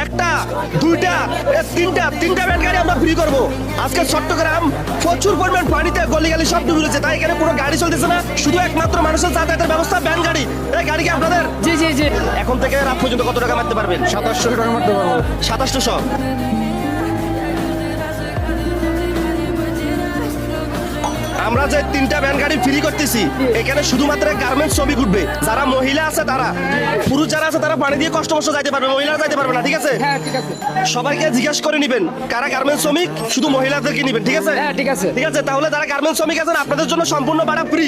একটা দুইটা তিনটা ভ্যান গাড়ি আমরা ফ্রি করবো। আজকে চট্টগ্রাম প্রচুর পরিমাণ পানিতে গলি সব ডুবে রয়েছে, তাই এখানে কোনো গাড়ি চলতেছে না, শুধু একমাত্র মানুষের যাতায়াতের ব্যবস্থা ভ্যান গাড়ি। এই গাড়ি কি আপনাদের? জি জি জি। এখন থেকে রাত পর্যন্ত কত টাকা মারতে পারবেন? 2700 টাকা মারতে পারবো। 2700। আমরা যে তিনটা ভ্যান গাড়ি ফ্রি করতেছি, এখানে শুধুমাত্র গার্মেন্টস শ্রমিক উঠবে। যারা মহিলা আছে তারা, পুরুষ যারা আছে তারা পানি দিয়ে কষ্ট যাইতে পারবে, মহিলারা যাইতে পারবে না, ঠিক আছে? হ্যাঁ ঠিক আছে। সবাইকে জিজ্ঞাসা করে নিবেন কারা গার্মেন্টস শ্রমিক, শুধু মহিলাদেরকে নিবেন, ঠিক আছে? হ্যাঁ ঠিক আছে। ঠিক আছে, তাহলে যারা গার্মেন্টস শ্রমিক আছেন আপনাদের জন্য সম্পূর্ণ ভাড়া ফ্রি।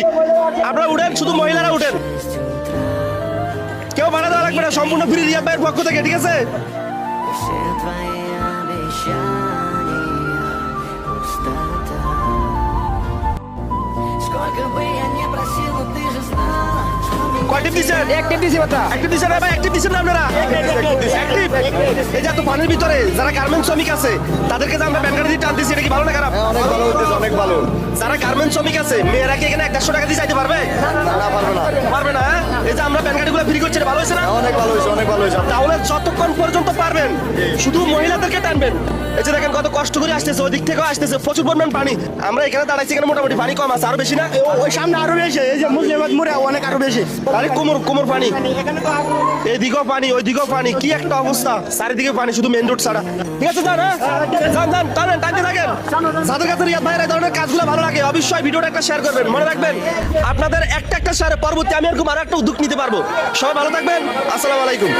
আপনারা উঠেন, শুধু মহিলারা উঠেন, কেউ ভাড়া দেওয়া লাগবে না, সম্পূর্ণ ফ্রি রিয়াদ ভাইয়ের পক্ষ থেকে, ঠিক আছে? কয়টি দিচ্ছেন? অ্যাক্টিভ দিছি বাতা। অ্যাক্টিভ দিচ্ছেন ভাই, অ্যাক্টিভ দিচ্ছেন না আপনারা? অ্যাক্টিভ। এই যে এত পানির ভিতরে যারা গার্মেন্টস শ্রমিক আছে তাদেরকে যে আমরা ভ্যান গাড়ি দিয়ে টানতেছি, এটা কি ভালো না খারাপ? অনেক ভালো হইতেছে, অনেক ভালো। যারা গার্মেন্টস শ্রমিক আছে মেয়েরা কি এখানে 150 টাকা দিয়ে যাইতে পারবে? না, পারবো না। পারবে না, হ্যাঁ? এই যে আমরা ভ্যান গাড়িগুলো ফ্রি করছি, এটা ভালো হয়েছে না? অনেক ভালো হয়েছে, অনেক ভালো হয়েছে। তাহলে যতক্ষণ পর্যন্ত পারবেন শুধু মহিলাদেরকে টানবেন। এই যে দেখেন কত কষ্ট করে আসতেছে, ওই দিক থেকেও আসতেছে, প্রচুর পরিমাণ পানি। আমরা এখানে দাঁড়াইছি, এখানে মোটামুটি পানি কম আছে, আরো বেশি না? ওই সামনে আরো বেশি, এই যে মুসলিমাবাদ মোড়ে অনেক আরো বেশি। আরে কোমর পানি, এদিকেও পানি ওইদিকেও পানি, কি একটা অবস্থা, চারিদিকে পানি, শুধু মেন রোড ছাড়া। ঠিক আছে, যান, হ্যাঁ যান টানতে থাকেন। যাদের কাছে রিয়াদ ভাইয়ের এই ধরনের কাজগুলো ভালো লাগে অবশ্যই ভিডিওটা একটা শেয়ার করবেন। মনে রাখবেন আপনাদের একটা শেয়ারে পরবর্তী আমি এরকম আরো একটা উদ্যোগ নিতে পারবো। সবাই ভালো থাকবেন, আসসালামু আলাইকুম।